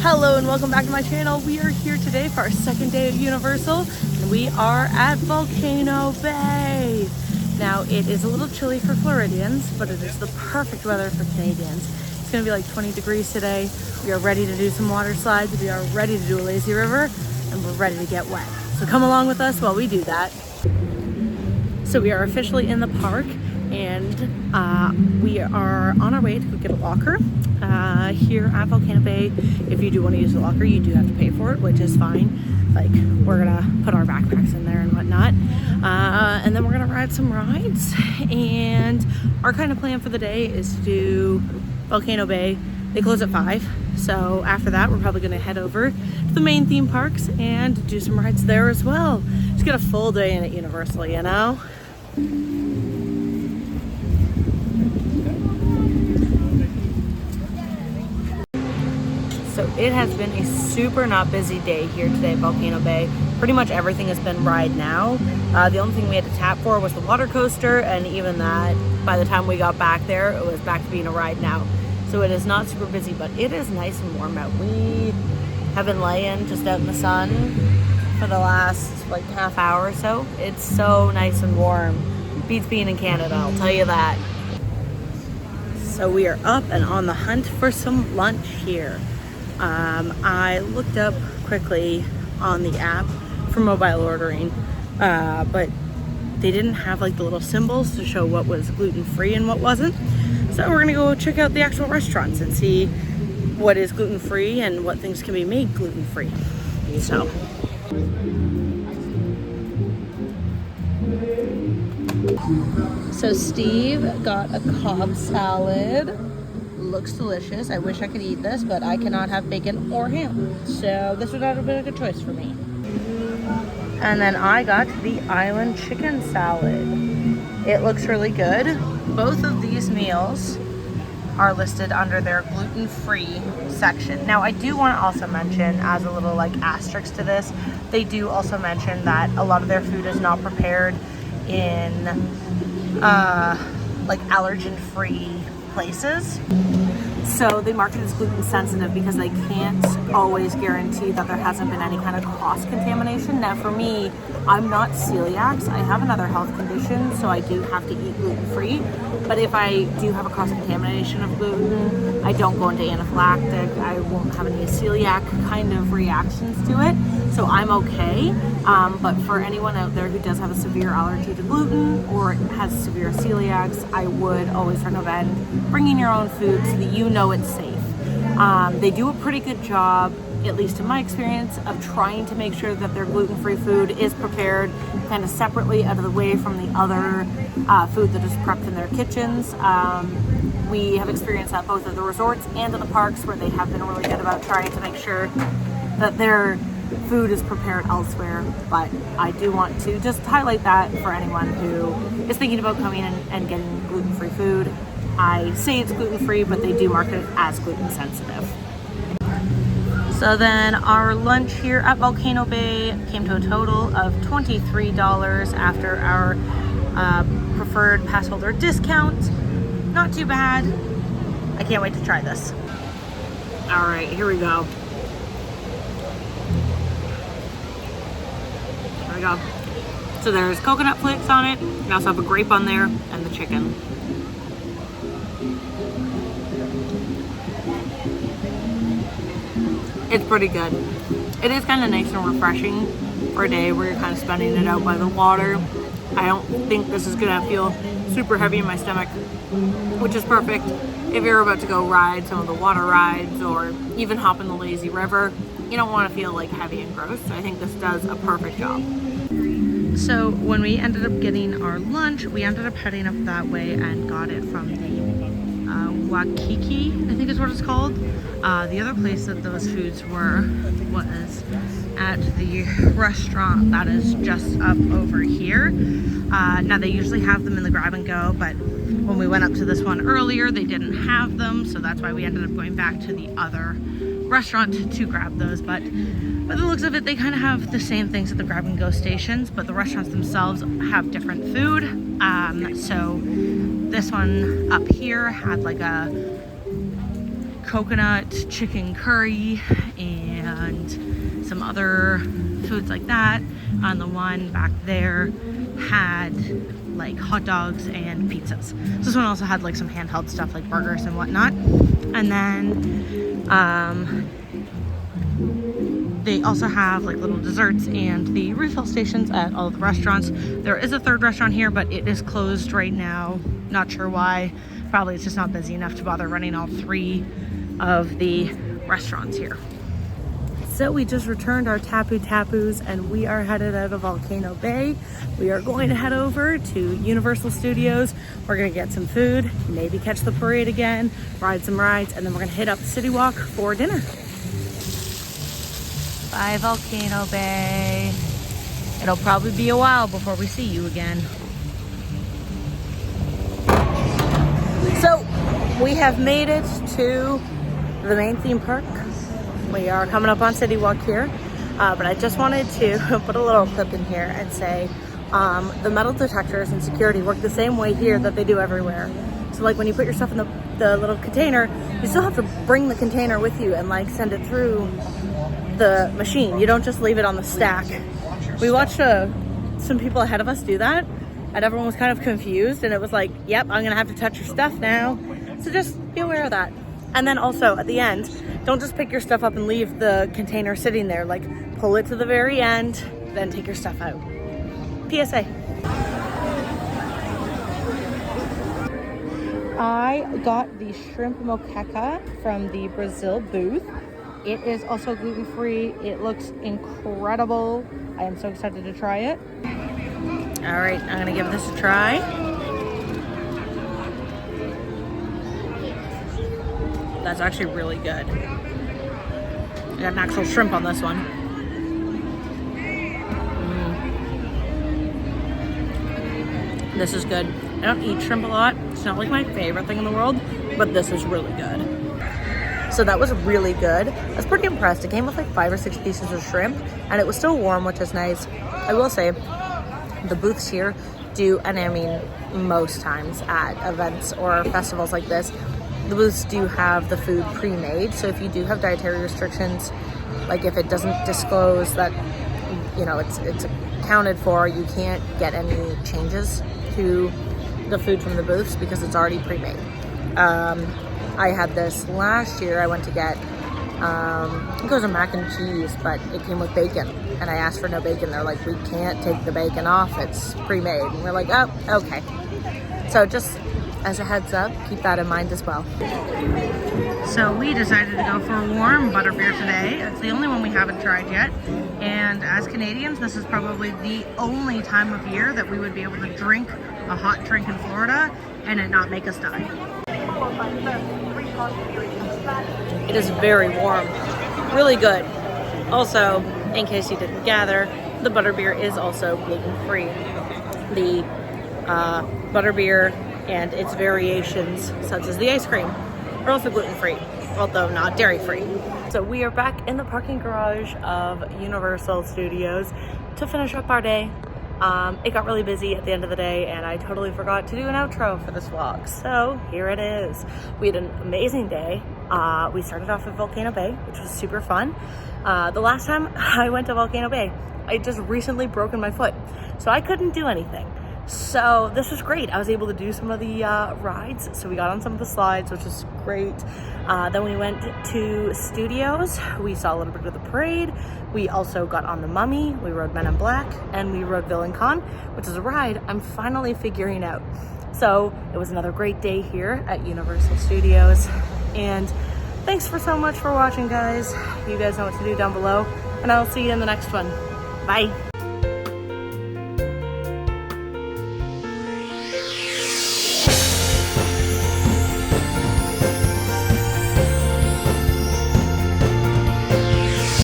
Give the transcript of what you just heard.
Hello and welcome back to my channel. We are here today for our second day at Universal and we are at Volcano Bay. Now it is a little chilly for Floridians, but it is the perfect weather for Canadians. It's going to be like 20 degrees today. We are ready to do some water slides. We are ready to do a lazy river and we're ready to get wet. So come along with us while we do that. So we are officially in the park and we are on our way to go get a locker. Here at Volcano Bay, if you do want to use the locker, you do have to pay for it, which is fine. Like, we're gonna put our backpacks in there and whatnot, and then we're gonna ride some rides. And our kind of plan for the day is to do Volcano Bay. They close at 5, so after that we're probably gonna head over to the main theme parks and do some rides there as well. Just get a full day in at Universal, you know. So it has been a super not busy day here today at Volcano Bay. Pretty much everything has been ride now. The only thing we had to tap for was the water coaster, and even that, by the time we got back there, it was back to being a ride now. So it is not super busy, but it is nice and warm out. We have been laying just out in the sun for the last like half hour or so. It's so nice and warm. Beats being in Canada, I'll tell you that. So we are up and on the hunt for some lunch here. I looked up quickly on the app for mobile ordering, but they didn't have like the little symbols to show what was gluten-free and what wasn't. So we're gonna go check out the actual restaurants and see what is gluten-free and what things can be made gluten-free. So Steve got a Cobb salad. Looks delicious. I wish I could eat this, but I cannot have bacon or ham. So this would not have been a good choice for me. And then I got the island chicken salad. It looks really good. Both of these meals are listed under their gluten-free section. Now I do want to also mention, as a little like asterisk to this, they do also mention that a lot of their food is not prepared in like allergen-free places. So they market it as gluten sensitive because they can't always guarantee that there hasn't been any kind of cross-contamination. Now for me, I'm not celiac, I have another health condition, so I do have to eat gluten-free. But if I do have a cross-contamination of gluten, I don't go into anaphylactic, I won't have any celiac kind of reactions to it. So I'm okay, but for anyone out there who does have a severe allergy to gluten or has severe celiacs, I would always recommend bringing your own food so that you know it's safe. They do a pretty good job, at least in my experience, of trying to make sure that their gluten-free food is prepared kind of separately out of the way from the other food that is prepped in their kitchens. We have experienced that both at the resorts and at the parks, where they have been really good about trying to make sure that their food is prepared elsewhere. But I do want to just highlight that for anyone who is thinking about coming in and getting gluten-free food. I say it's gluten-free, but they do market it as gluten sensitive. So then our lunch here at Volcano Bay came to a total of $23 after our preferred pass holder discount. Not too bad. I can't wait to try this. All right, here we go. There we go. So there's coconut flakes on it. We also have a grape on there and the chicken. It's pretty good. It is kind of nice and refreshing for a day where you're kind of spending it out by the water. I don't think this is gonna feel super heavy in my stomach, which is perfect if you're about to go ride some of the water rides or even hop in the lazy river. You don't want to feel like heavy and gross, so I think this does a perfect job. So when we ended up getting our lunch, we ended up heading up that way and got it from the Waikiki, I think is what it's called. The other place that those foods were was at the restaurant that is just up over here. Now they usually have them in the grab and go, but when we went up to this one earlier, they didn't have them, so that's why we ended up going back to the other restaurant to grab those. But by the looks of it, they kind of have the same things at the grab and go stations, but the restaurants themselves have different food. So this one up here had like a coconut chicken curry and some other foods like that. And the one back there had like hot dogs and pizzas. So this one also had like some handheld stuff like burgers and whatnot. And then they also have like little desserts and the refill stations at all of the restaurants. There is a third restaurant here, but it is closed right now. Not sure why. Probably it's just not busy enough to bother running all 3 of the restaurants here. So we just returned our Tapu Tapus and we are headed out of Volcano Bay. We are going to head over to Universal Studios. We're gonna get some food, maybe catch the parade again, ride some rides, and then we're gonna hit up City Walk for dinner. Bye, Volcano Bay. It'll probably be a while before we see you again. So we have made it to the main theme park. We are coming up on City Walk here, but I just wanted to put a little clip in here and say the metal detectors and security work the same way here that they do everywhere. So like when you put your stuff in the little container, you still have to bring the container with you and like send it through the machine. You don't just leave it on the stack. We watched some people ahead of us do that, and everyone was kind of confused, and it was like, yep, I'm gonna have to touch your stuff now. So just be aware of that. And then also at the end, don't just pick your stuff up and leave the container sitting there. Like pull it to the very end, then take your stuff out. PSA. I got the shrimp moqueca from the Brazil booth. It is also gluten-free. It looks incredible. I am so excited to try it. All right, I'm gonna give this a try. That's actually really good. I got an actual shrimp on this one. This is good. I don't eat shrimp a lot. It's not like my favorite thing in the world, but this is really good. So that was really good. I was pretty impressed. It came with like 5 or 6 pieces of shrimp, and it was still warm, which is nice. I will say, the booths here do, and I mean most times at events or festivals like this, the booths do have the food pre-made. So if you do have dietary restrictions, like if it doesn't disclose that, you know, it's accounted for, you can't get any changes to the food from the booths because it's already pre-made. I had this last year. I went to get, I think it was a mac and cheese, but it came with bacon. And I asked for no bacon. They're like, we can't take the bacon off. It's pre-made. And we're like, oh, okay. So just as a heads up, keep that in mind as well. So we decided to go for a warm butterbeer today. It's the only one we haven't tried yet. And as Canadians, this is probably the only time of year that we would be able to drink a hot drink in Florida and it not make us die. It is very warm, really good. Also, in case you didn't gather, the butterbeer is also gluten-free. The butterbeer and its variations, such as the ice cream, are also gluten-free, although not dairy-free. So we are back in the parking garage of Universal Studios to finish up our day. It got really busy at the end of the day, and I totally forgot to do an outro for this vlog. So here it is. We had an amazing day. We started off at Volcano Bay, which was super fun. The last time I went to Volcano Bay, I just recently broken my foot, so I couldn't do anything. So this was great. I was able to do some of the rides. So we got on some of the slides, which was great. Then we went to Studios. We saw a little bit of the parade. We also got on the Mummy. We rode Men in Black, and we rode Villain Con, which is a ride I'm finally figuring out. So it was another great day here at Universal Studios. And thanks so much for watching, guys. You guys know what to do down below, and I'll see you in the next one. Bye.